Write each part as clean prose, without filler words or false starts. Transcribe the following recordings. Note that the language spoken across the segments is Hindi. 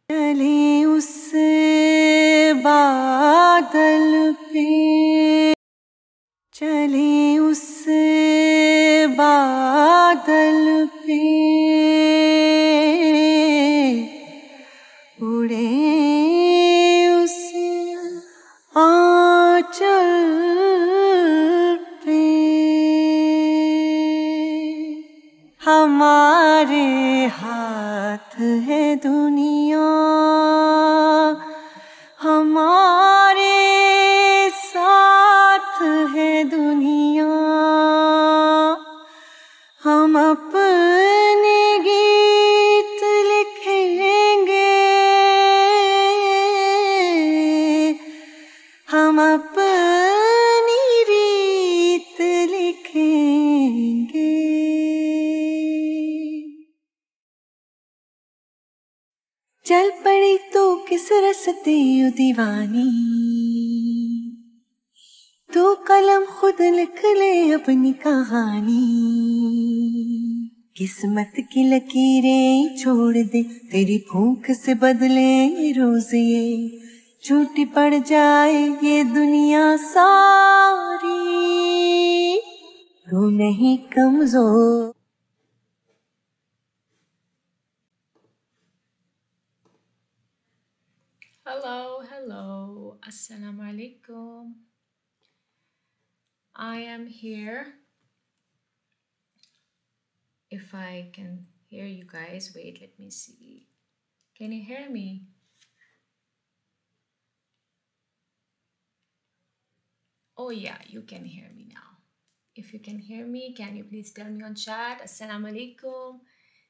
चले उस बादल पे, चले उस बादल पे, उड़े उस आंचल पे। हमारे हाथ है दुनिया, हमारे साथ है दुनिया। हम अपने गीत लिखेंगे, हम अपनी रीत लिखेंगे। चल पड़ी तो किस रस्ते यू दीवानी, तू कलम खुद लिख ले अपनी कहानी। किस्मत की लकीरें छोड़ दे, तेरी भूख से बदले रोज ये, झूठी पड़ जाए ये दुनिया सारी, तू नहीं कमजोर। Hello, Assalamu alaikum. I am here. If I can hear you guys, wait, let me see. Can you hear me? Oh yeah, you can hear me now. If you can hear me, can you please tell me on chat? Assalamu alaikum.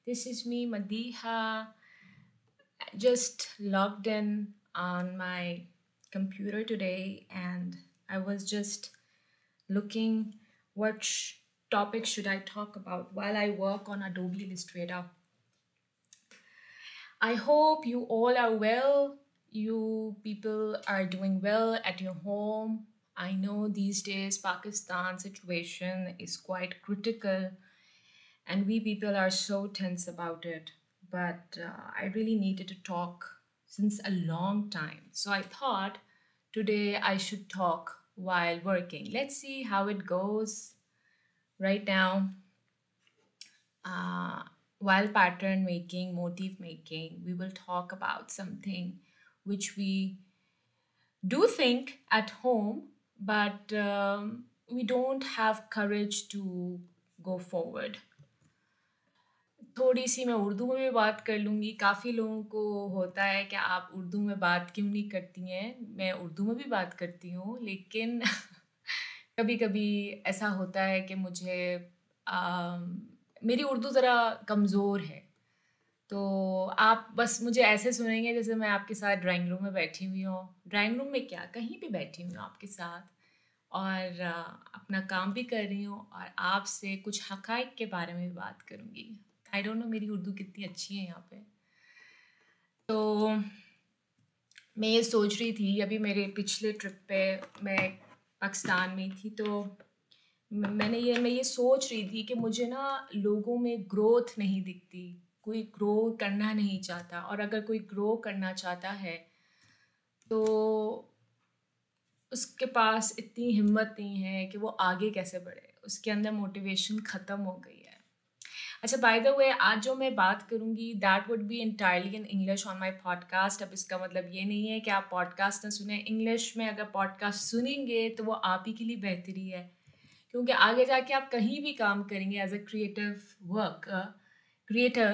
This is me, Madiha. Just logged in on my computer today and I was just looking what topic should I talk about while I work on Adobe Illustrator. I hope you all are well. You people are doing well at your home. I know these days Pakistan situation is quite critical and we people are so tense about it. But I really needed to talk since a long time. So I thought today I should talk while working. Let's see how it goes. Right now, while pattern making, motif making, we will talk about something which we do think at home, but we don't have courage to go forward. थोड़ी सी मैं उर्दू में भी बात कर लूँगी। काफ़ी लोगों को होता है कि आप उर्दू में बात क्यों नहीं करती हैं। मैं उर्दू में भी बात करती हूँ, लेकिन कभी-कभी ऐसा होता है कि मुझे मेरी उर्दू ज़रा कमज़ोर है। तो आप बस मुझे ऐसे सुनेंगे जैसे मैं आपके साथ ड्राइंग रूम में बैठी हुई हूँ। ड्राइंग रूम में क्या, कहीं भी बैठी हुई हूँ आपके साथ और अपना काम भी कर रही हूँ और आपसे कुछ हक़ाइक़ के बारे में भी बात करूँगी। आई डोंट नो मेरी उर्दू कितनी अच्छी है यहाँ पे। तो मैं ये सोच रही थी, अभी मेरे पिछले ट्रिप पे मैं पाकिस्तान में थी, तो मैं ये सोच रही थी कि मुझे ना लोगों में ग्रोथ नहीं दिखती, कोई ग्रो करना नहीं चाहता, और अगर कोई ग्रो करना चाहता है तो उसके पास इतनी हिम्मत नहीं है कि वो आगे कैसे बढ़े, उसके अंदर मोटिवेशन ख़त्म हो गई है। अच्छा, बाय द वे, आज जो मैं बात करूँगी that would be entirely in English on my podcast. अब इसका मतलब ये नहीं है कि आप पॉडकास्ट ना सुने। इंग्लिश में अगर पॉडकास्ट सुनेंगे तो वो आप ही के लिए बेहतरी है, क्योंकि आगे जाके आप कहीं भी काम करेंगे एज अ क्रिएटर,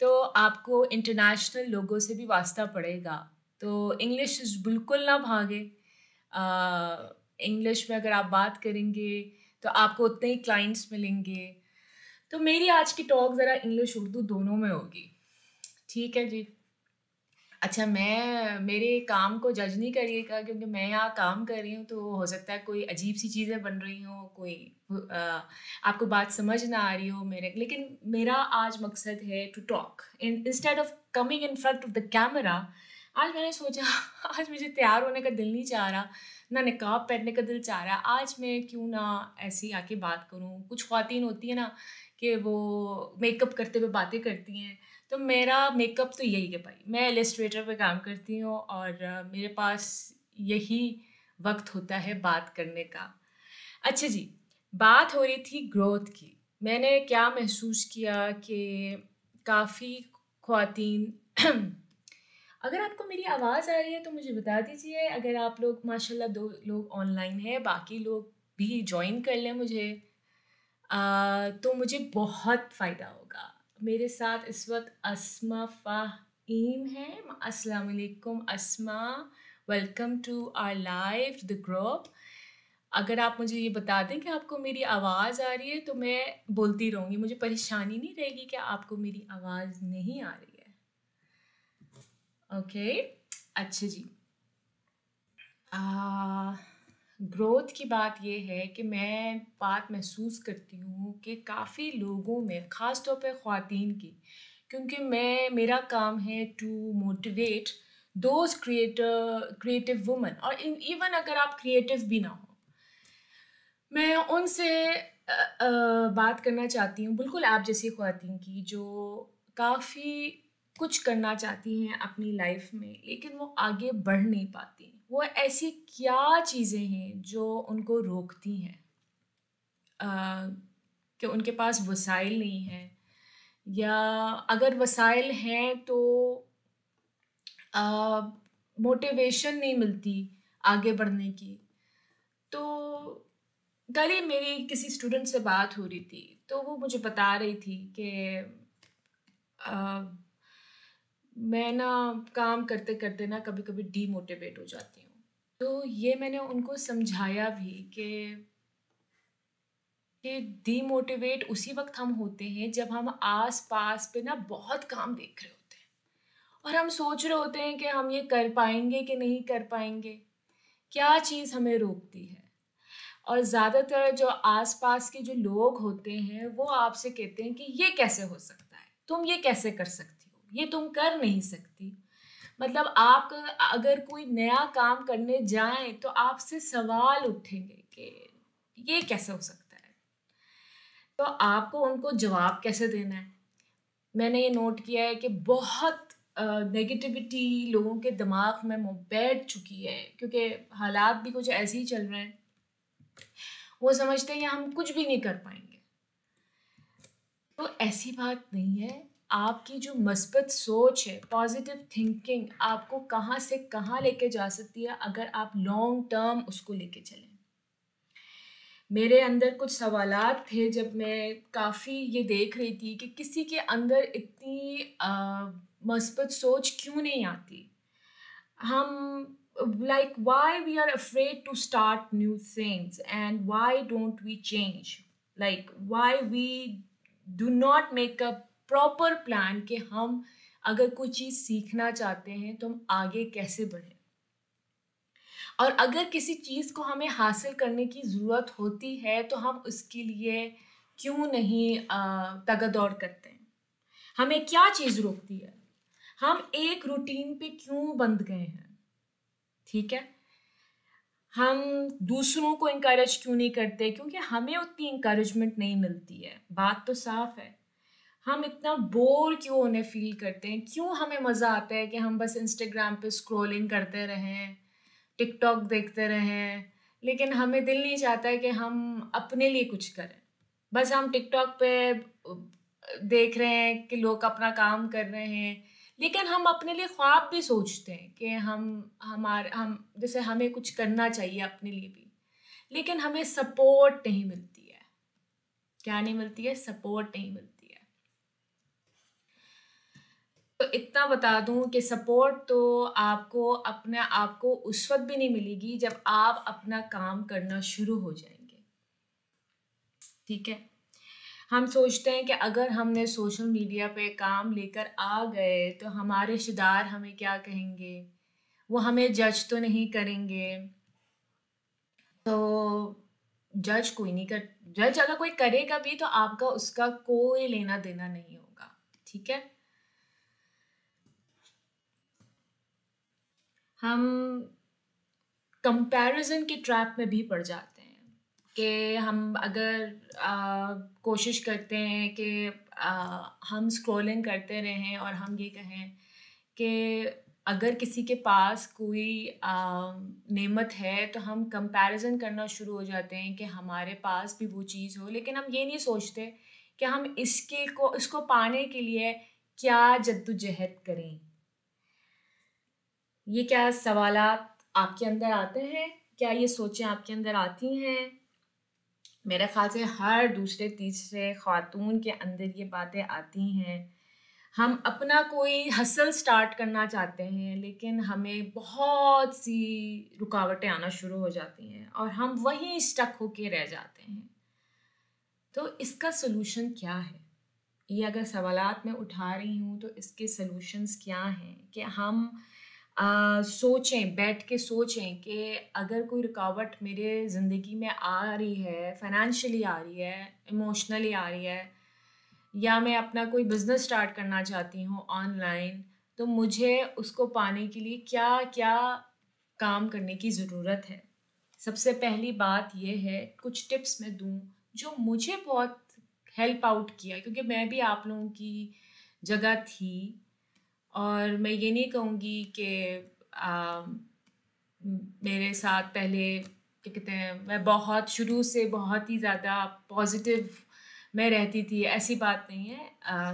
तो आपको इंटरनेशनल लोगों से भी वास्ता पड़ेगा। तो इंग्लिश बिल्कुल ना भागे। इंग्लिश में अगर आप बात करेंगे तो आपको उतने ही क्लाइंट्स मिलेंगे। तो मेरी आज की टॉक ज़रा इंग्लिश उर्दू दोनों में होगी, ठीक है जी। अच्छा, मैं मेरे काम को जज नहीं करिएगा, क्योंकि मैं यहाँ काम कर रही हूँ तो हो सकता है कोई अजीब सी चीज़ें बन रही हों, कोई आपको बात समझ ना आ रही हो मेरे, लेकिन मेरा आज मकसद है to talk instead of coming in front of the camera. आज मैंने सोचा आज मुझे तैयार होने का दिल नहीं चाह रहा, ना निकाब पहनने का दिल चाह रहा है। आज मैं क्यों ना ऐसी आके बात करूँ। कुछ ख्वातीन होती है ना कि वो मेकअप करते हुए बातें करती हैं, तो मेरा मेकअप तो यही है भाई, मैं इलस्ट्रेटर पे काम करती हूँ और मेरे पास यही वक्त होता है बात करने का। अच्छा जी, बात हो रही थी ग्रोथ की। मैंने क्या महसूस किया कि काफ़ी ख़वातीन अगर आपको मेरी आवाज़ आ रही है तो मुझे बता दीजिए। अगर आप लोग माशाल्लाह 2 लोग ऑनलाइन हैं, बाकी लोग भी जॉइन कर लें मुझे, तो मुझे बहुत फ़ायदा होगा। मेरे साथ इस वक़्त अस्मा फ़हीम हैं। अस्सलाम वालेकुम Asma, welcome to our live the group. अगर आप मुझे ये बता दें कि आपको मेरी आवाज़ आ रही है तो मैं बोलती रहूँगी, मुझे परेशानी नहीं रहेगी कि आपको मेरी आवाज़ नहीं आ रही है। ओके, अच्छा जी। ग्रोथ की बात ये है कि मैं बात महसूस करती हूँ कि काफ़ी लोगों में, ख़ास तौर पे ख़वातीन की, क्योंकि मेरा काम है to motivate those creative women, और इवन अगर आप क्रिएटिव भी ना हो, मैं उनसे बात करना चाहती हूँ, बिल्कुल आप जैसी ख़वातीन की, जो काफ़ी कुछ करना चाहती हैं अपनी लाइफ में लेकिन वो आगे बढ़ नहीं पाती। वो ऐसी क्या चीज़ें हैं जो उनको रोकती हैं, अ, कि उनके पास वसाइल नहीं हैं, या अगर वसाइल हैं तो मोटिवेशन नहीं मिलती आगे बढ़ने की। तो कल ही मेरी किसी स्टूडेंट से बात हो रही थी, तो वो मुझे बता रही थी कि मैं ना काम करते करते ना कभी कभी डीमोटिवेट हो जाती हूँ। तो ये मैंने उनको समझाया भी कि डीमोटिवेट उसी वक्त हम होते हैं जब हम आस पास पे ना बहुत काम देख रहे होते हैं और हम सोच रहे होते हैं कि हम ये कर पाएंगे कि नहीं कर पाएंगे, क्या चीज़ हमें रोकती है। और ज़्यादातर जो आस-पास के जो लोग होते हैं, वो आपसे कहते हैं कि ये कैसे हो सकता है? तुम ये कैसे कर सकती हो? ये तुम कर नहीं सकती। मतलब आप अगर कोई नया काम करने जाएँ, तो आपसे सवाल उठेंगे कि ये कैसे हो सकता है? तो आपको उनको जवाब कैसे देना है? मैंने ये नोट किया है कि बहुत नेगेटिविटी लोगों के दिमाग में बैठ चुकी है, क्योंकि हालात भी कुछ ऐसे ही चल रहे हैं। वो समझते हैं कि हम कुछ भी नहीं कर पाएंगे। तो ऐसी बात नहीं है। आपकी जो मस्बत सोच है, पॉजिटिव थिंकिंग, आपको कहाँ से कहाँ लेके जा सकती है अगर आप लॉन्ग टर्म उसको लेके चलें। मेरे अंदर कुछ सवालात थे जब मैं काफ़ी ये देख रही थी कि किसी के अंदर इतनी मस्बत सोच क्यों नहीं आती। हम like why we are afraid to start new things, and why don't we change, like why we do not make a proper plan कि हम अगर कोई चीज़ सीखना चाहते हैं तो हम आगे कैसे बढ़ें, और अगर किसी चीज़ को हमें हासिल करने की ज़रूरत होती है तो हम उसके लिए क्यों नहीं तगदौड़ करते हैं। हमें क्या चीज़ रोकती है, हम एक रूटीन पे क्यों बंध गए हैं, ठीक है। हम दूसरों को इनकरेज क्यों नहीं करते, क्योंकि हमें उतनी इंकरेजमेंट नहीं मिलती है। बात तो साफ है। हम इतना बोर क्यों होने फील करते हैं, क्यों हमें मज़ा आता है कि हम बस इंस्टाग्राम पे स्क्रॉलिंग करते रहें, टिकटॉक देखते रहें, लेकिन हमें दिल नहीं चाहता है कि हम अपने लिए कुछ करें। बस हम टिकटॉक पे देख रहे हैं कि लोग अपना काम कर रहे हैं, लेकिन हम अपने लिए ख्वाब भी सोचते हैं कि हम जैसे हमें कुछ करना चाहिए अपने लिए भी, लेकिन हमें सपोर्ट नहीं मिलती है। क्या नहीं मिलती है? सपोर्ट नहीं मिलती है। तो इतना बता दूं कि सपोर्ट तो आपको अपने आप को उस वक्त भी नहीं मिलेगी जब आप अपना काम करना शुरू हो जाएंगे, ठीक है। हम सोचते हैं कि अगर हमने सोशल मीडिया पे काम लेकर आ गए तो हमारे रिश्तेदार हमें क्या कहेंगे, वो हमें जज तो नहीं करेंगे। तो जज कोई नहीं कर, जज अगर कोई करेगा भी तो आपका उसका कोई लेना देना नहीं होगा, ठीक है। हम कंपैरिजन के ट्रैप में भी पड़ जाते हैं। कि हम अगर कोशिश करते हैं कि हम स्क्रॉलिंग करते रहें और हम ये कहें कि अगर किसी के पास कोई नेमत है तो हम कंपैरिजन करना शुरू हो जाते हैं कि हमारे पास भी वो चीज़ हो, लेकिन हम ये नहीं सोचते कि हम इसको पाने के लिए क्या जद्दोजहद करें। ये क्या सवालात आपके अंदर आते हैं? क्या ये सोचें आपके अंदर आती हैं? मेरे ख़्याल से हर दूसरे तीसरे ख़ातून के अंदर ये बातें आती हैं। हम अपना कोई हसल स्टार्ट करना चाहते हैं, लेकिन हमें बहुत सी रुकावटें आना शुरू हो जाती हैं और हम वहीं स्टक होके रह जाते हैं। तो इसका सलूशन क्या है? ये अगर सवालात मैं उठा रही हूँ तो इसके सलूशंस क्या हैं कि हम सोचें, बैठ के सोचें कि अगर कोई रुकावट मेरे ज़िंदगी में आ रही है, फाइनेंशियली आ रही है, इमोशनली आ रही है, या मैं अपना कोई बिज़नेस स्टार्ट करना चाहती हूँ ऑनलाइन, तो मुझे उसको पाने के लिए क्या-क्या काम करने की ज़रूरत है। सबसे पहली बात ये है, कुछ टिप्स मैं दूँ जो मुझे बहुत हेल्प आउट किया, क्योंकि मैं भी आप लोगों की जगह थी और मैं ये नहीं कहूँगी कि मेरे साथ पहले क्या कहते हैं, मैं बहुत शुरू से बहुत ही ज़्यादा पॉजिटिव मैं रहती थी, ऐसी बात नहीं है।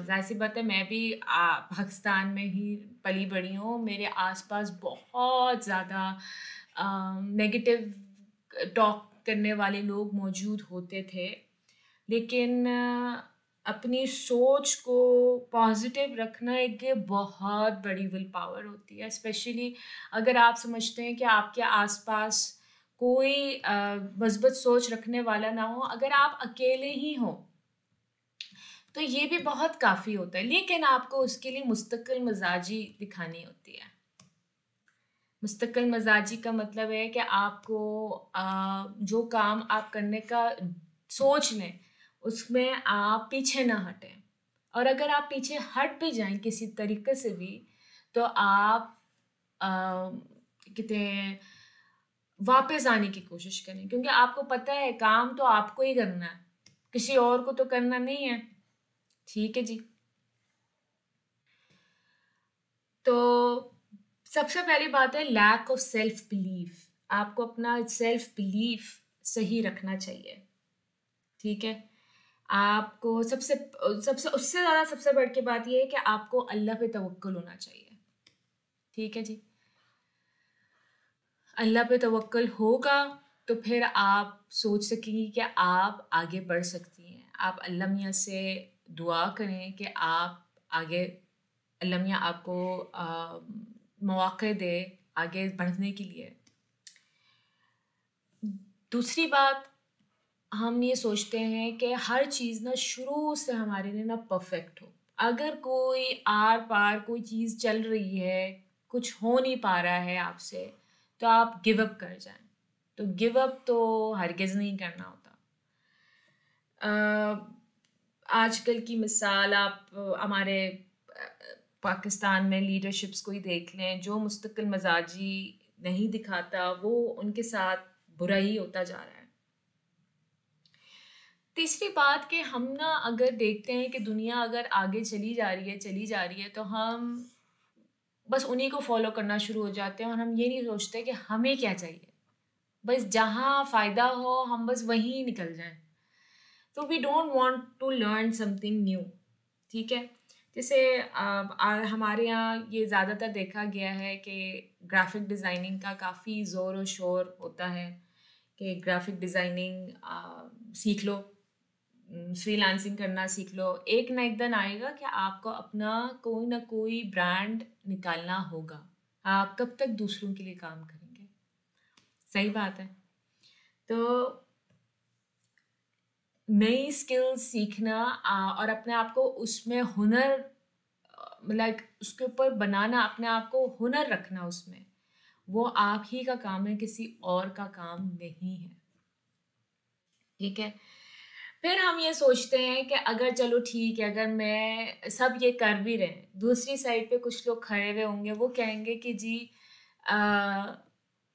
ज़ाहिर सी बात है, मैं भी पाकिस्तान में ही पली बड़ी हूँ। मेरे आसपास बहुत ज़्यादा नेगेटिव टॉक करने वाले लोग मौजूद होते थे, लेकिन अपनी सोच को पॉजिटिव रखना एक ये बहुत बड़ी विल पावर होती है, स्पेशली अगर आप समझते हैं कि आपके आसपास कोई मस्बत सोच रखने वाला ना हो, अगर आप अकेले ही हों तो ये भी बहुत काफ़ी होता है, लेकिन आपको उसके लिए मुस्तकिल मिजाजी दिखानी होती है। मुस्तकिल मिजाजी का मतलब है कि आपको जो काम आप करने का सोच लें उसमें आप पीछे ना हटें, और अगर आप पीछे हट भी जाएं किसी तरीके से भी तो आप कहते हैं वापस आने की कोशिश करें, क्योंकि आपको पता है काम तो आपको ही करना है, किसी और को तो करना नहीं है। ठीक है जी। तो सबसे पहली बात है लैक ऑफ सेल्फ बिलीफ। आपको अपना सेल्फ बिलीफ सही रखना चाहिए, ठीक है। आपको सबसे सबसे उससे ज़्यादा सबसे बढ़ के बात यह है कि आपको अल्लाह पे तवक्कुल होना चाहिए, ठीक है जी। अल्लाह पे तवक्कुल होगा तो फिर आप सोच सकेंगी कि आप आगे बढ़ सकती हैं। आप अल्लाह मियाँ से दुआ करें कि आप आगे, अल्लाह मियाँ आपको मौक़े दे आगे बढ़ने के लिए। दूसरी बात, हम ये सोचते हैं कि हर चीज़ ना शुरू से हमारे लिए ना परफेक्ट हो। अगर कोई आर पार कोई चीज़ चल रही है, कुछ हो नहीं पा रहा है आपसे, तो आप गिव अप कर जाएं। तो गिव अप तो हरगिज़ नहीं करना होता। आजकल की मिसाल आप हमारे पाकिस्तान में लीडरशिप्स को ही देख लें, जो मुस्तकिल मजाजी नहीं दिखाता वो उनके साथ बुरा ही होता जा रहा है। तीसरी बात कि हम ना अगर देखते हैं कि दुनिया अगर आगे चली जा रही है तो हम बस उन्हीं को फॉलो करना शुरू हो जाते हैं और हम ये नहीं सोचते कि हमें क्या चाहिए। बस जहाँ फ़ायदा हो हम बस वहीं निकल जाएं। तो we don't want to learn something new, ठीक है। जैसे हमारे यहाँ ये ज़्यादातर देखा गया है कि ग्राफिक डिज़ाइनिंग का काफ़ी ज़ोर और शोर होता है कि ग्राफिक डिज़ाइनिंग सीख लो, फ्रीलांसिंग करना सीख लो। एक ना एक दिन आएगा कि आपको अपना कोई ना कोई ब्रांड निकालना होगा। आप कब तक दूसरों के लिए काम करेंगे? सही बात है। तो नई स्किल्स सीखना और अपने आप को उसमें हुनर, मतलब उसके ऊपर बनाना, अपने आप को हुनर रखना उसमें, वो आप ही का काम है, किसी और का काम नहीं है, ठीक है। फिर हम ये सोचते हैं कि अगर चलो ठीक है, अगर मैं सब ये कर भी रहे हैं, दूसरी साइड पे कुछ लोग खड़े हुए होंगे, वो कहेंगे कि जी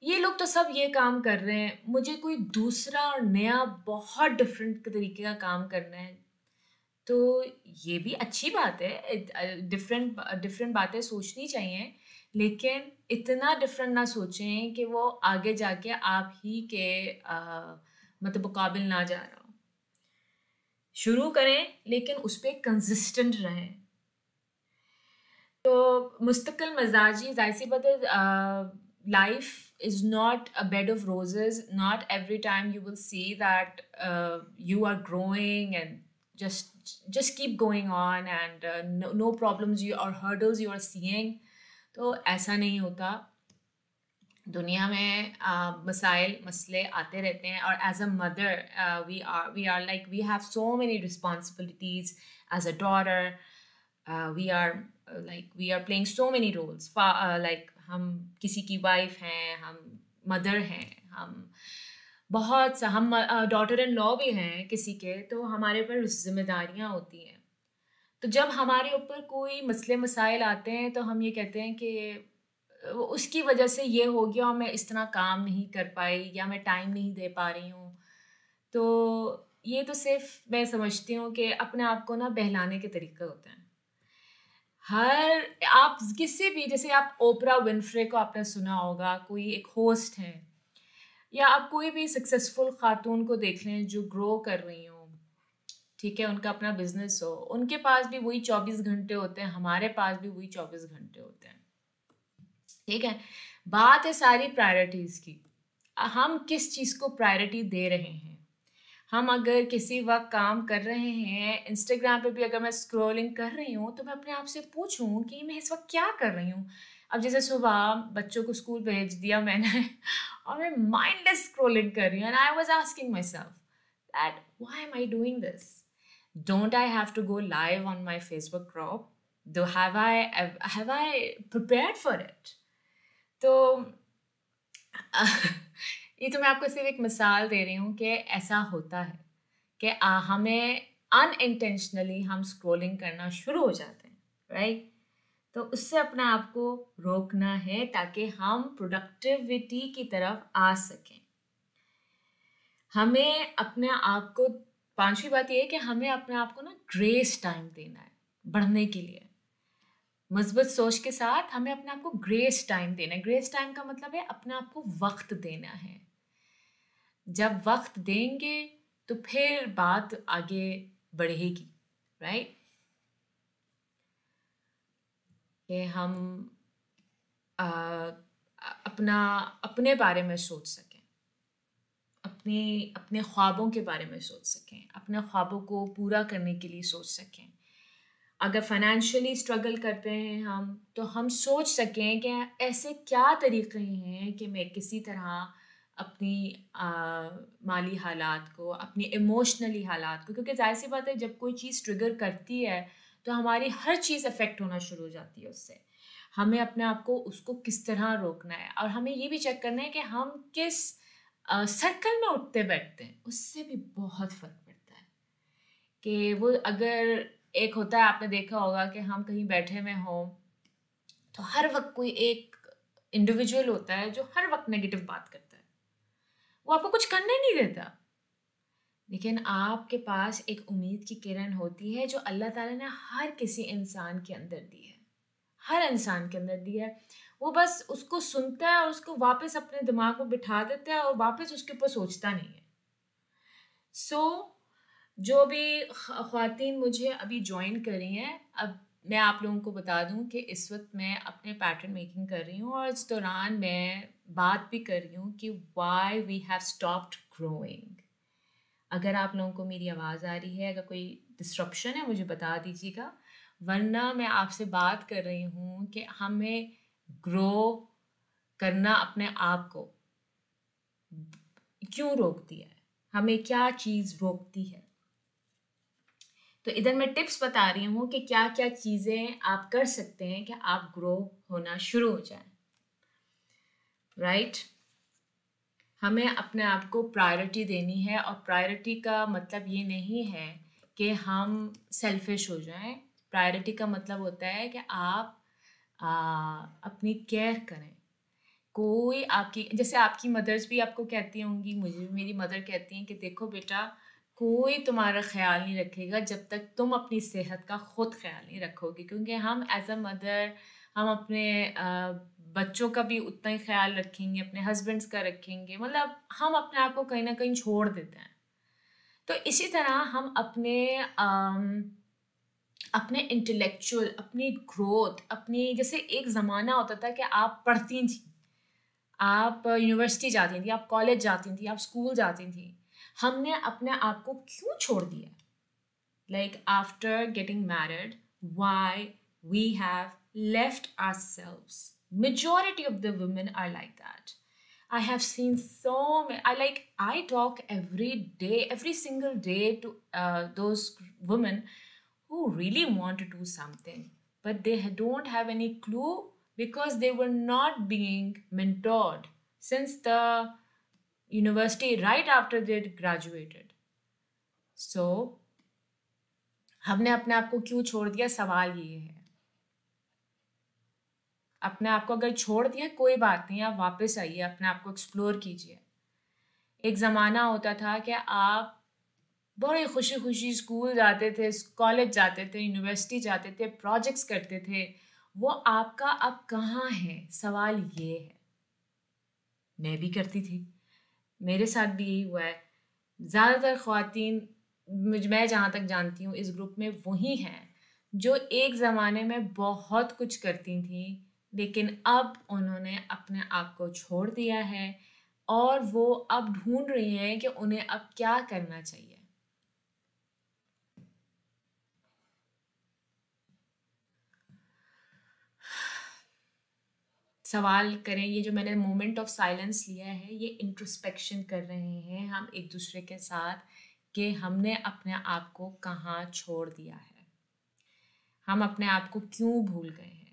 ये लोग तो सब ये काम कर रहे हैं, मुझे कोई दूसरा और नया बहुत डिफरेंट तरीके का काम करना है। तो ये भी अच्छी बात है, डिफरेंट डिफरेंट बातें सोचनी चाहिए, लेकिन इतना डिफरेंट ना सोचें कि वो आगे जाके आप ही के मतलब मुकाबिल ना जा रहा हो। शुरू करें लेकिन उस पर कंसिस्टेंट रहें। तो मुस्तकिल मजाजी, जाहिर सी बात है, life is not a bed of roses. Not every time you will see that you are growing and just keep going on and no problems you or hurdles you are seeing. तो ऐसा नहीं होता। दुनिया में मसाइल मसले आते रहते हैं, और as a mother we are like we have so many responsibilities as a daughter. We are playing so many roles, like हम किसी की वाइफ हैं, हम मदर हैं, हम बहुत सा हम डॉटर इन लॉ भी हैं किसी के, तो हमारे ऊपर जिम्मेदारियां होती हैं। तो जब हमारे ऊपर कोई मसले मसाइल आते हैं तो हम ये कहते हैं कि उसकी वजह से ये हो गया और मैं इस तरह काम नहीं कर पाई या मैं टाइम नहीं दे पा रही हूँ। तो ये तो सिर्फ मैं समझती हूँ कि अपने आप को ना बहलाने के तरीके होते हैं। हर आप किसी भी, जैसे आप ओपरा विनफ्रे को आपने सुना होगा, कोई एक होस्ट है, या आप कोई भी सक्सेसफुल खातून को देख लें जो ग्रो कर रही हो, ठीक है, उनका अपना बिजनेस हो, उनके पास भी वही 24 घंटे होते हैं, हमारे पास भी वही 24 घंटे होते हैं, ठीक है। बात है सारी प्रायोरिटीज़ की, हम किस चीज़ को प्रायोरिटी दे रहे हैं। हम अगर किसी वक्त काम कर रहे हैं, इंस्टाग्राम पे भी अगर मैं स्क्रॉलिंग कर रही हूँ, तो मैं अपने आप से पूछूं कि मैं इस वक्त क्या कर रही हूँ। अब जैसे सुबह बच्चों को स्कूल भेज दिया मैंने और मैं माइंडलेस स्क्रॉलिंग कर रही हूँ, and I was asking my self that why am I doing this, don't I have to go live on my Facebook group? Do have I prepared for it? तो ये तो मैं आपको सिर्फ एक मिसाल दे रही हूँ कि ऐसा होता है कि हमें अनइंटेंशनली हम स्क्रॉलिंग करना शुरू हो जाते हैं, राइट। तो उससे अपने आप को रोकना है ताकि हम प्रोडक्टिविटी की तरफ आ सकें। हमें अपने आप को, पांचवी बात यह है कि हमें अपने आप को ना ग्रेस टाइम देना है बढ़ने के लिए। मजबूत सोच के साथ हमें अपने आप को ग्रेस टाइम देना है। ग्रेस टाइम का मतलब है अपने आप को वक्त देना है। जब वक्त देंगे तो फिर बात आगे बढ़ेगी, राइट। कि हम अपने बारे में सोच सकें, अपने ख्वाबों के बारे में सोच सकें, अपने ख्वाबों को पूरा करने के लिए सोच सकें। अगर फाइनेंशियली स्ट्रगल करते हैं हम, तो हम सोच सकें कि ऐसे क्या तरीक़े हैं कि मैं किसी तरह अपनी माली हालात को, अपनी इमोशनली हालात को, क्योंकि ज़ाहिर सी बात है जब कोई चीज़ ट्रिगर करती है तो हमारी हर चीज़ अफेक्ट होना शुरू हो जाती है उससे। हमें अपने आप को उसको किस तरह रोकना है, और हमें ये भी चेक करना है कि हम किस सर्कल में उठते बैठते हैं, उससे भी बहुत फ़र्क पड़ता है। कि वो अगर एक होता है, आपने देखा होगा कि हम कहीं बैठे में हों तो हर वक्त कोई एक इंडिविजुअल होता है जो हर वक्त नेगेटिव बात करता है, वो आपको कुछ करने नहीं देता। लेकिन आपके पास एक उम्मीद की किरण होती है जो अल्लाह ताला ने हर किसी इंसान के अंदर दी है, हर इंसान के अंदर दी है। वो बस उसको सुनता है और उसको वापस अपने दिमाग में बिठा देता है और वापस उसके ऊपर सोचता नहीं है। सो जो भी ख़वातीन मुझे अभी ज्वाइन कर रही हैं, अब मैं आप लोगों को बता दूं कि इस वक्त मैं अपने पैटर्न मेकिंग कर रही हूँ, और इस दौरान मैं बात भी कर रही हूँ कि why we have stopped growing. अगर आप लोगों को मेरी आवाज़ आ रही है, अगर कोई डिस्ट्रप्शन है मुझे बता दीजिएगा, वरना मैं आपसे बात कर रही हूँ कि हमें ग्रो करना अपने आप को क्यों रोकती है, हमें क्या चीज़ रोकती है। तो इधर मैं टिप्स बता रही हूँ कि क्या क्या चीज़ें आप कर सकते हैं कि आप ग्रो होना शुरू हो जाए, राइट। हमें अपने आप को प्रायोरिटी देनी है, और प्रायोरिटी का मतलब ये नहीं है कि हम सेल्फिश हो जाएं। प्रायोरिटी का मतलब होता है कि आप अपनी केयर करें। कोई आपकी, जैसे आपकी मदर्स भी आपको कहती होंगी, मुझे भी मेरी मदर कहती हैं कि देखो बेटा, कोई तुम्हारा ख्याल नहीं रखेगा जब तक तुम अपनी सेहत का खुद ख्याल नहीं रखोगे, क्योंकि हम एज अ मदर हम अपने बच्चों का भी उतना ही ख्याल रखेंगे, अपने हस्बैंड्स का रखेंगे, मतलब हम अपने आप को कहीं ना कहीं छोड़ देते हैं। तो इसी तरह हम अपने इंटेलेक्चुअल, अपनी ग्रोथ, अपनी, जैसे एक ज़माना होता था कि आप पढ़ती थी, आप यूनिवर्सिटी जाती थी, आप कॉलेज जाती थी, आप स्कूल जाती थी, हमने अपने आप को क्यों छोड़ दिया? Like after getting married, why we have left ourselves? Majority of the women are like that. I have seen so many. I talk every day, every single day to those women who really want to do something, but they don't have any clue because they were not being mentored since the university right after they graduated. So हमने अपने आप को क्यों छोड़ दिया? सवाल ये है। अपने आप को अगर छोड़ दिया कोई बात नहीं, आप वापस आइए, अपने आप को एक्सप्लोर कीजिए। एक ज़माना होता था कि आप बड़ी खुशी खुशी स्कूल जाते थे, कॉलेज जाते थे, यूनिवर्सिटी जाते थे, प्रोजेक्ट्स करते थे, वो आपका अब कहाँ है? सवाल ये है। मैं भी करती थी, मेरे साथ भी यही हुआ है। ज़्यादातर ख़वातीन, मैं जहाँ तक जानती हूँ इस ग्रुप में, वही हैं जो एक ज़माने में बहुत कुछ करती थी, लेकिन अब उन्होंने अपने आप को छोड़ दिया है और वो अब ढूंढ रही हैं कि उन्हें अब क्या करना चाहिए। सवाल करें, ये जो मैंने मोमेंट ऑफ साइलेंस लिया है, ये इंट्रोस्पेक्शन कर रहे हैं हम एक दूसरे के साथ कि हमने अपने आप को कहाँ छोड़ दिया है, हम अपने आप को क्यों भूल गए हैं।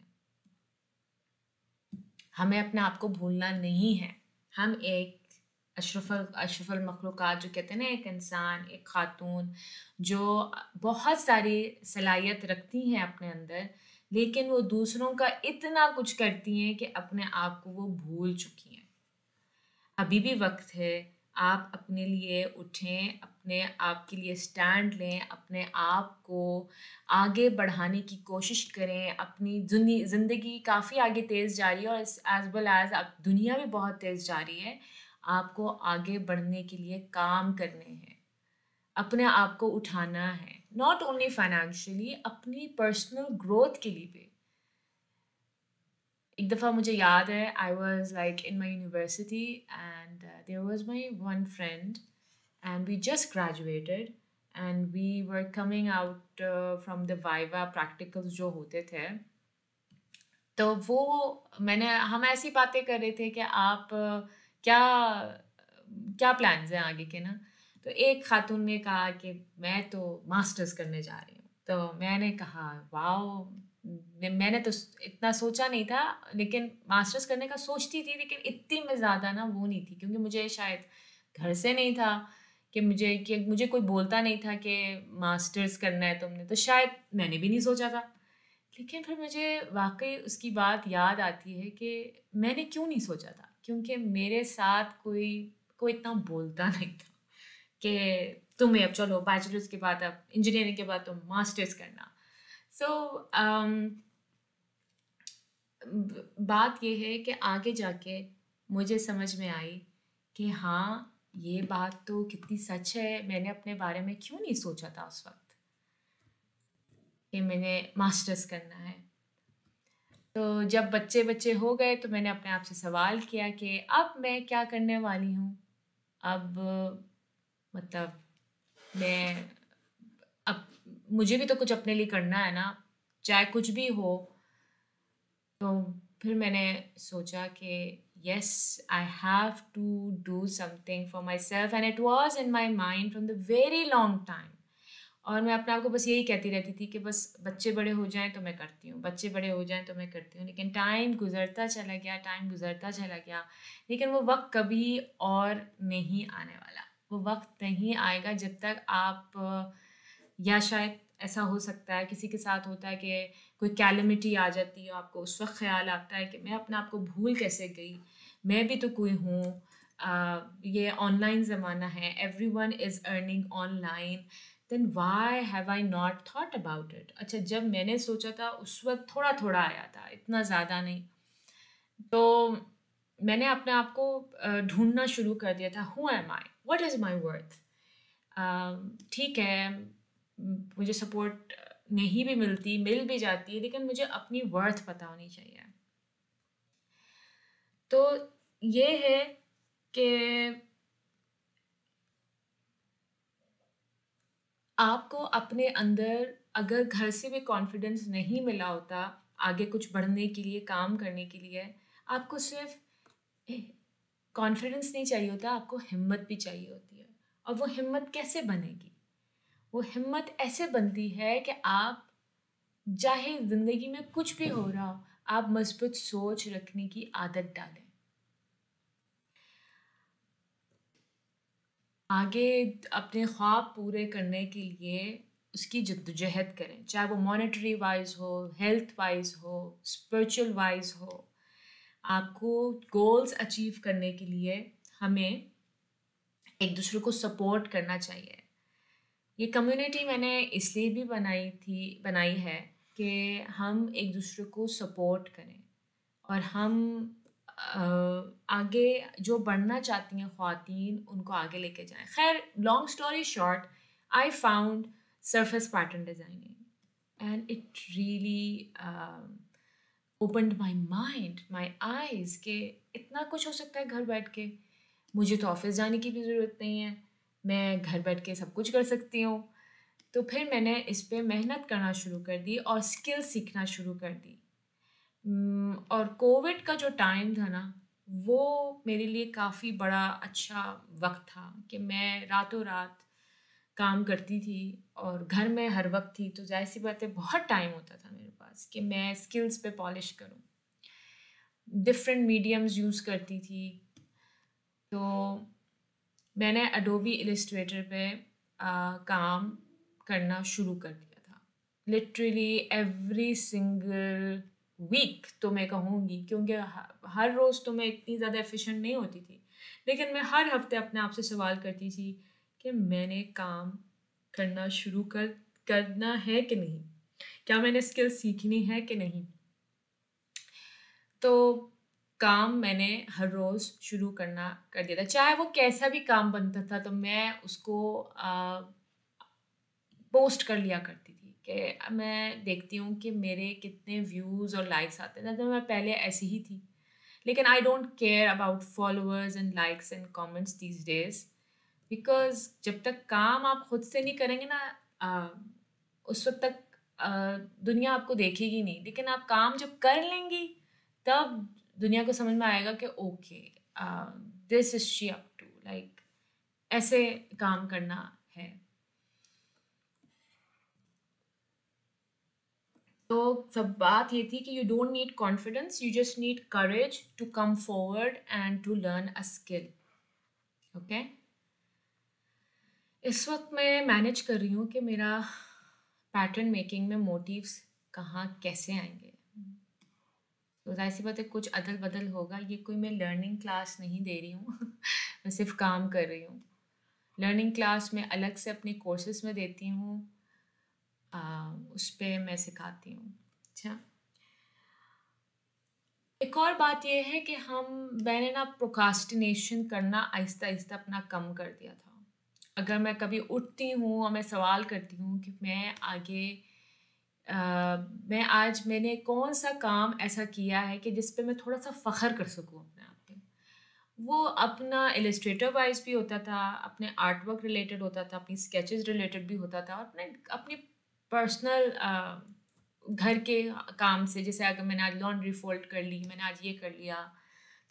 हमें अपने आप को भूलना नहीं है। हम एक अशरफुल मखलूक़ात जो कहते हैं ना, एक इंसान, एक खातून जो बहुत सारी सलाहियत रखती हैं अपने अंदर, लेकिन वो दूसरों का इतना कुछ करती हैं कि अपने आप को वो भूल चुकी हैं। अभी भी वक्त है, आप अपने लिए उठें, अपने आप के लिए स्टैंड लें, अपने आप को आगे बढ़ाने की कोशिश करें। अपनी ज़िंदगी काफ़ी आगे तेज़ जा रही है और एज़ वेल एज़ अब दुनिया भी बहुत तेज़ जा रही है। आपको आगे बढ़ने के लिए काम करने हैं, अपने आप को उठाना है, नॉट ओनली फाइनेंशियली, अपनी पर्सनल ग्रोथ के लिए भी। एक दफ़ा मुझे याद है, I was like in my university and there was my one friend and we just graduated and we were coming out from the viva practicals जो होते थे। तो वो हम ऐसी बातें कर रहे थे कि आप क्या क्या प्लान्स हैं आगे के ना। तो एक खातून ने कहा कि मैं तो मास्टर्स करने जा रही हूँ। तो मैंने कहा वाओ, मैंने तो इतना सोचा नहीं था, लेकिन मास्टर्स करने का सोचती थी, लेकिन इतनी में ज़्यादा ना वो नहीं थी, क्योंकि मुझे शायद घर से नहीं था कि मुझे कोई बोलता नहीं था कि मास्टर्स करना है तुमने, तो शायद मैंने भी नहीं सोचा था। लेकिन फिर मुझे वाकई उसकी बात याद आती है कि मैंने क्यों नहीं सोचा था, क्योंकि मेरे साथ कोई इतना बोलता नहीं था कि तुम्हें अब चलो बैचलर्स के बाद, अब इंजीनियरिंग के बाद तुम मास्टर्स करना। सो बात ये है कि आगे जाके मुझे समझ में आई कि हाँ, ये बात तो कितनी सच है। मैंने अपने बारे में क्यों नहीं सोचा था उस वक्त कि मैंने मास्टर्स करना है। तो जब बच्चे हो गए तो मैंने अपने आप से सवाल किया कि अब मैं क्या करने वाली हूँ। अब मतलब अब मुझे भी तो कुछ अपने लिए करना है ना, चाहे कुछ भी हो। तो फिर मैंने सोचा कि yes, I have to do something for myself and it was in my mind from the very long time। और मैं अपने आप को बस यही कहती रहती थी कि बस बच्चे बड़े हो जाएं तो मैं करती हूँ, बच्चे बड़े हो जाएं तो मैं करती हूँ। लेकिन टाइम गुजरता चला गया, लेकिन वो वक्त कभी और नहीं आने वाला। वो वक्त नहीं आएगा जब तक आप, या शायद ऐसा हो सकता है किसी के साथ होता है कि कोई कैलेमिटी आ जाती है, आपको उस वक्त ख्याल आता है कि मैं अपने आप को भूल कैसे गई, मैं भी तो कोई हूँ। ये ऑनलाइन ज़माना है, everyone is earning online, then why have I not thought about it. अच्छा, जब मैंने सोचा था उस वक्त थोड़ा थोड़ा आया था, इतना ज़्यादा नहीं। तो मैंने अपने आप को ढूंढना शुरू कर दिया था, who am I, what is my worth. ठीक है, मुझे सपोर्ट नहीं भी मिलती, मिल भी जाती है, लेकिन मुझे अपनी वर्थ पता होनी चाहिए। तो ये है कि आपको अपने अंदर अगर घर से भी कॉन्फिडेंस नहीं मिला होता आगे कुछ बढ़ने के लिए, काम करने के लिए, आपको सिर्फ कॉन्फिडेंस नहीं चाहिए होता, आपको हिम्मत भी चाहिए होती है। और वो हिम्मत कैसे बनेगी? वो हिम्मत ऐसे बनती है कि आप, चाहे ज़िंदगी में कुछ भी हो रहा हो, आप मजबूत सोच रखने की आदत डालें। आगे अपने ख्वाब पूरे करने के लिए उसकी जद्दोजहद करें, चाहे वो मॉनेटरी वाइज हो, हेल्थ वाइज हो, स्पिरिचुअल वाइज हो। आपको गोल्स अचीव करने के लिए हमें एक दूसरे को सपोर्ट करना चाहिए। ये कम्युनिटी मैंने इसलिए भी बनाई है कि हम एक दूसरे को सपोर्ट करें और हम आगे जो बढ़ना चाहती हैं ख्वातीन, उनको आगे लेके जाएं। खैर, long story short, I found surface pattern designing and it really opened my mind, my eyes कि इतना कुछ हो सकता है घर बैठ के। मुझे तो ऑफिस जाने की भी ज़रूरत नहीं है, मैं घर बैठ के सब कुछ कर सकती हूँ। तो फिर मैंने इस पे मेहनत करना शुरू कर दी और स्किल सीखना शुरू कर दी। और कोविड का जो टाइम था ना, वो मेरे लिए काफ़ी बड़ा अच्छा वक्त था कि मैं रातों रात काम करती थी और घर में हर वक्त थी, तो जाहिर सी बात है बहुत टाइम होता था मेरे पास कि मैं स्किल्स पे पॉलिश करूँ। डिफरेंट मीडियम्स यूज़ करती थी। तो मैंने एडोबी इलस्ट्रेटर पे काम करना शुरू कर दिया था। लिटरली एवरी सिंगल वीक तो मैं कहूँगी, क्योंकि हर रोज़ तो मैं इतनी ज़्यादा एफिशिएंट नहीं होती थी, लेकिन मैं हर हफ्ते अपने आप से सवाल करती थी कि मैंने काम करना शुरू करना है कि नहीं, क्या मैंने स्किल सीखनी है कि नहीं। तो काम मैंने हर रोज़ शुरू करना कर दिया था, चाहे वो कैसा भी काम बनता था, तो मैं उसको पोस्ट कर लिया करती थी कि मैं देखती हूँ कि मेरे कितने व्यूज़ और लाइक्स आते थे। तो मैं पहले ऐसी ही थी, लेकिन I don't care about followers and likes and comments these days, because जब तक काम आप खुद से नहीं करेंगे ना, उस वक्त तक दुनिया आपको देखेगी नहीं। लेकिन आप काम जब कर लेंगी, तब दुनिया को समझ में आएगा कि okay, this is she up to, like ऐसे काम करना है। तो सब बात ये थी कि you don't need confidence, you just need courage to come forward and to learn a skill. Okay, इस वक्त मैं मैनेज कर रही हूँ कि मेरा पैटर्न मेकिंग में मोटिव्स कहाँ कैसे आएंगे। तो जाहिर सी बात है कुछ अदल बदल होगा। ये कोई मैं लर्निंग क्लास नहीं दे रही हूँ मैं सिर्फ काम कर रही हूँ। लर्निंग क्लास में अलग से अपने कोर्सेज में देती हूँ, उस पर मैं सिखाती हूँ। अच्छा, एक और बात यह है कि मैंने ना प्रोक्रास्टिनेशन करना आहिस्ता आहिस्ता अपना कम कर दिया था। अगर मैं कभी उठती हूँ और मैं सवाल करती हूँ कि मैं आज मैंने कौन सा काम ऐसा किया है कि जिस पे मैं थोड़ा सा फ़ख्र कर सकूँ अपने आप पे, वो अपना इलस्ट्रेटर वाइज भी होता था, अपने आर्ट वर्क रिलेटेड होता था, अपनी स्केचेस रिलेटेड भी होता था, और अपनी पर्सनल घर के काम से, जैसे अगर मैंने आज लॉन्ड्री फोल्ड कर ली, मैंने आज ये कर लिया,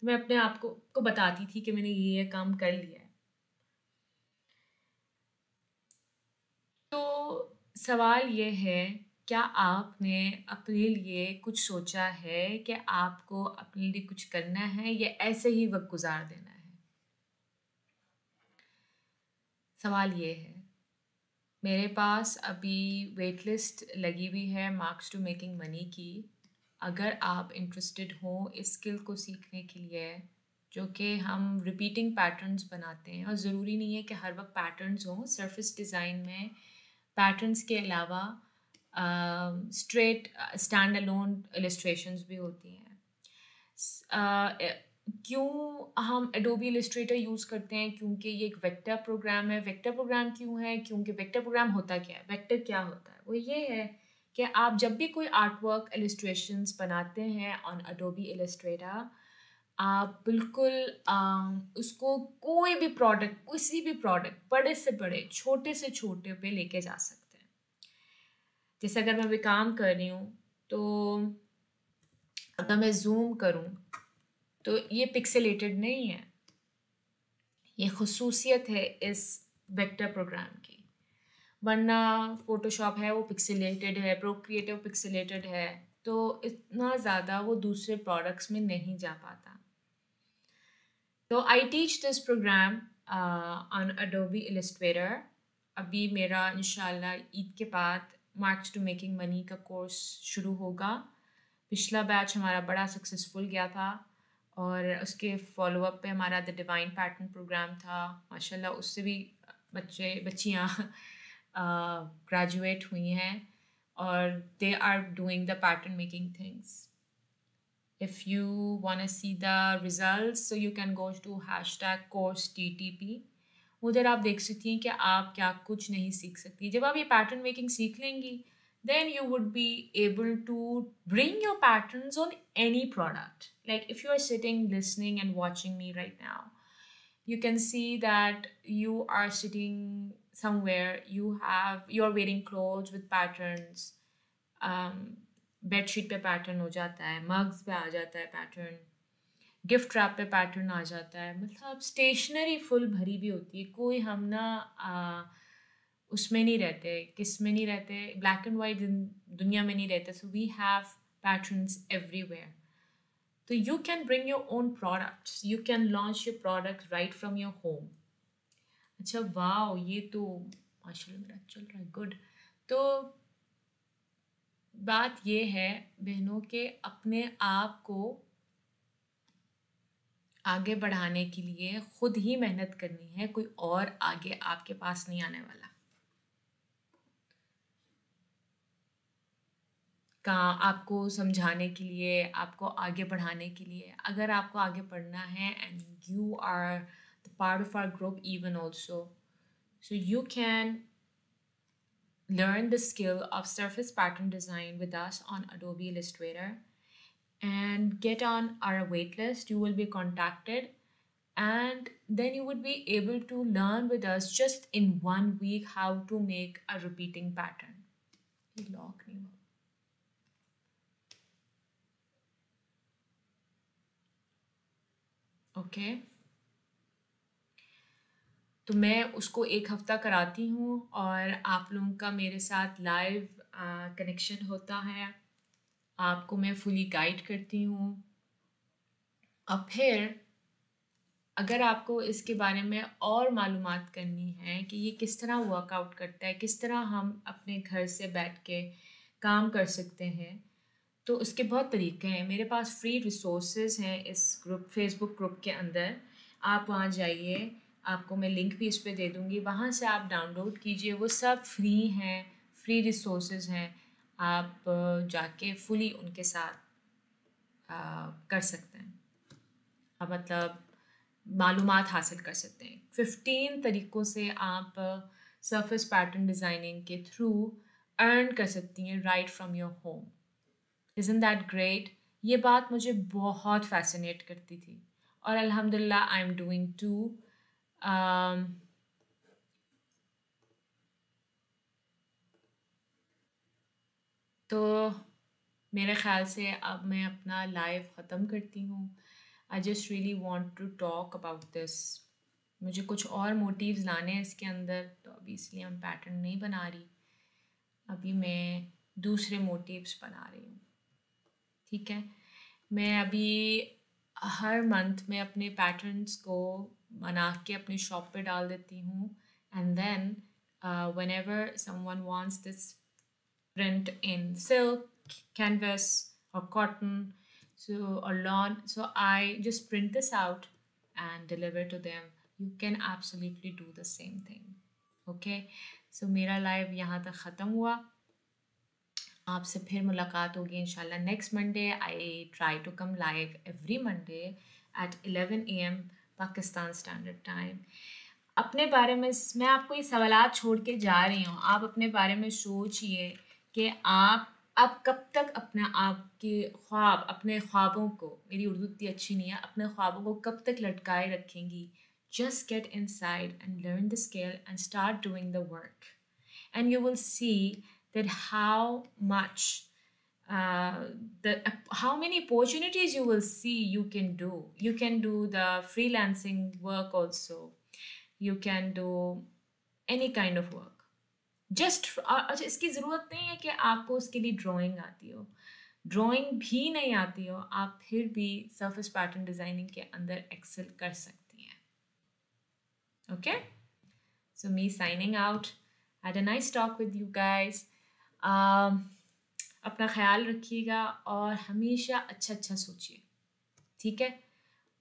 तो मैं अपने आप को बताती थी कि मैंने ये काम कर लिया है। तो सवाल ये है, क्या आपने अपने लिए कुछ सोचा है कि आपको अपने लिए कुछ करना है या ऐसे ही वक्त गुजार देना है? सवाल ये है। मेरे पास अभी वेट लिस्ट लगी हुई है मार्क्स टू मेकिंग मनी की। अगर आप इंटरेस्टेड हो इस स्किल को सीखने के लिए, जो कि हम रिपीटिंग पैटर्न्स बनाते हैं, और ज़रूरी नहीं है कि हर वक्त पैटर्न्स हों। सरफेस डिज़ाइन में पैटर्न्स के अलावा स्ट्रेट स्टैंड अलोन इलस्ट्रेशंस भी होती हैं। क्यों हम एडोबी इलस्ट्रेटर यूज़ करते हैं? क्योंकि ये एक वेक्टर प्रोग्राम है। वेक्टर प्रोग्राम क्यों है? क्योंकि वेक्टर प्रोग्राम होता क्या है? वेक्टर क्या होता है? वो ये है कि आप जब भी कोई आर्ट वर्क इलस्ट्रेशंस बनाते हैं ऑन एडोबी इलस्ट्रेटर, आप बिल्कुल उसको कोई भी प्रोडक्ट, किसी भी प्रोडक्ट, बड़े से बड़े, छोटे से छोटे पे लेके जा सकते हैं। जैसे अगर मैं अभी काम कर रही हूँ, तो अगर मैं जूम करूँ तो ये पिक्सेलेटेड नहीं है। ये खसूसियत है इस वेक्टर प्रोग्राम की, वरना फोटोशॉप है वो पिक्सेलेटेड है, प्रोक्रिएटिव पिक्सेलेटेड है, तो इतना ज़्यादा वो दूसरे प्रोडक्ट्स में नहीं जा पाता। तो I teach this program on Adobe Illustrator. अभी मेरा इंशाल्लाह ईद के बाद मार्च टू मेकिंग मनी का कोर्स शुरू होगा। पिछला बैच हमारा बड़ा सक्सेसफुल गया था, और उसके फॉलोअप पे हमारा द डिवाइन पैटर्न प्रोग्राम था। माशाल्लाह उससे भी बच्चियाँ ग्रेजुएट हुई हैं, और they are doing the pattern making things. If you want to see the results, so you can go to #course_TTP। उधर आप देख सकती हैं कि आप क्या कुछ नहीं सीख सकती। जब आप ये पैटर्न मेकिंग सीख लेंगी, then you would be able to bring your patterns on any product. Like if you are sitting, listening and watching me right now, you can see that you are sitting somewhere, you're wearing clothes with patterns, bedsheet पे पैटर्न हो जाता है, मग्स पे आ जाता है पैटर्न, गिफ्ट रैप पे पैटर्न आ जाता है। मतलब स्टेशनरी फुल भरी भी होती है। कोई हम ना उसमें नहीं रहते, किस में नहीं रहते, ब्लैक एंड वाइट दुनिया में नहीं रहते। So we have patterns everywhere. तो you can bring your own products, you can launch your product right from your home. अच्छा, वाओ, ये तो माशाल्लाह मेरा चल रहा है, गुड। तो बात ये है बहनों के अपने आप को आगे बढ़ाने के लिए खुद ही मेहनत करनी है, कोई और आगे आपके पास नहीं आने वाला। आपको समझाने के लिए, आपको आगे बढ़ाने के लिए। अगर आपको आगे बढ़ना है and you are the part of our group even also, so you can learn the skill of surface pattern design with us on Adobe Illustrator and get on our waitlist. You will be contacted, and then you would be able to learn with us just in 1 week how to make a repeating pattern. Okay. तो मैं उसको 1 हफ़्ता कराती हूँ, और आप लोगों का मेरे साथ लाइव कनेक्शन होता है। आपको मैं फुली गाइड करती हूँ। अब फिर अगर आपको इसके बारे में और मालूमात करनी है कि ये किस तरह वर्कआउट करता है, किस तरह हम अपने घर से बैठ के काम कर सकते हैं, तो उसके बहुत तरीके हैं। मेरे पास फ्री रिसोर्सेज हैं इस ग्रुप, फेसबुक ग्रुप के अंदर। आप वहाँ जाइए, आपको मैं लिंक भी इस पर दे दूँगी, वहाँ से आप डाउनलोड कीजिए। वो सब फ्री हैं, फ्री रिसोर्सेज हैं। आप जाके फुली उनके साथ कर सकते हैं, मतलब मालूमात हासिल कर सकते हैं। 15 तरीक़ों से आप सरफेस पैटर्न डिज़ाइनिंग के थ्रू अर्न कर सकती हैं right from your home. Isn't that great? ये बात मुझे बहुत फैसिनेट करती थी, और अल्हम्दुलिल्लाह आई एम डूइंग टू। तो मेरे ख़्याल से अब मैं अपना लाइव ख़त्म करती हूँ। I just really want to talk about this. मुझे कुछ और मोटिव्स लाने हैं इसके अंदर, तो अभी इसलिए हम पैटर्न नहीं बना रही, अभी मैं दूसरे मोटिव्स बना रही हूँ। ठीक है, मैं अभी हर मंथ में अपने पैटर्न्स को बना के अपनी शॉप पे डाल देती हूँ, and then whenever someone wants this print in silk, canvas or cotton, or lawn, so I just print this out and deliver to them, you can absolutely do the same thing. Okay, so मेरा लाइव यहाँ तक ख़त्म हुआ. आपसे फिर मुलाकात होगी इंशाल्लाह next Monday. I try to come live every Monday at 11 AM Pakistan standard time. अपने बारे में मैं आपको ये सवालात छोड़ के जा रही हूँ. आप अपने बारे में सोचिए कि आप कब तक अपने ख्वाबों को, मेरी उर्दू इतनी अच्छी नहीं है, अपने ख्वाबों को कब तक लटकाए रखेंगी. Just get inside and learn the skill and start doing the work. And you will see that how many opportunities you will see you can do. You can do the freelancing work also. You can do any kind of work. अच्छा, इसकी ज़रूरत नहीं है कि आपको उसके लिए ड्राइंग आती हो. ड्राइंग भी नहीं आती हो, आप फिर भी सरफेस पैटर्न डिज़ाइनिंग के अंदर एक्सेल कर सकती हैं. Okay? So me signing out. Had a nice talk with you guys. अपना ख्याल रखिएगा और हमेशा अच्छा सोचिए, ठीक है?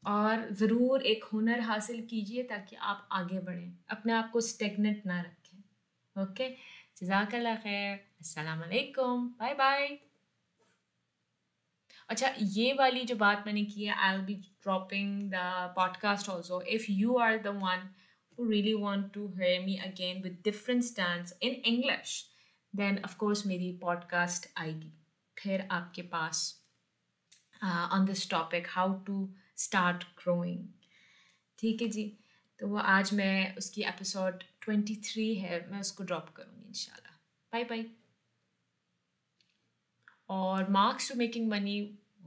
और ज़रूर एक हुनर हासिल कीजिए ताकि आप आगे बढ़ें, अपने आप को स्टेगनेंट ना रखें. ओके, जज़ाकल्लाह खैर. अस्सलाम वालेकुम, बाय बाय. अच्छा, ये वाली जो बात मैंने की है, I will be dropping the podcast also. If you are the one who really want to hear me again with different stance in English, then of course मेरी podcast आएगी फिर आपके पास on this topic, how to start growing. ठीक है जी. तो वो आज मैं उसकी एपिसोड 23 है, मैं उसको ड्रॉप करूँगी इंशाल्लाह. Bye bye. और marks to making money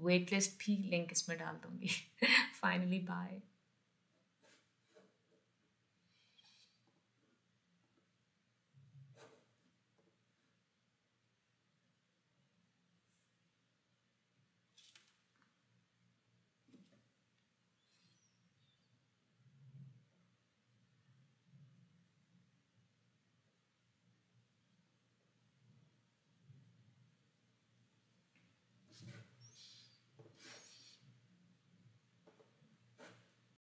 wait list भी लिंक इसमें डाल दूँगी. Finally bye.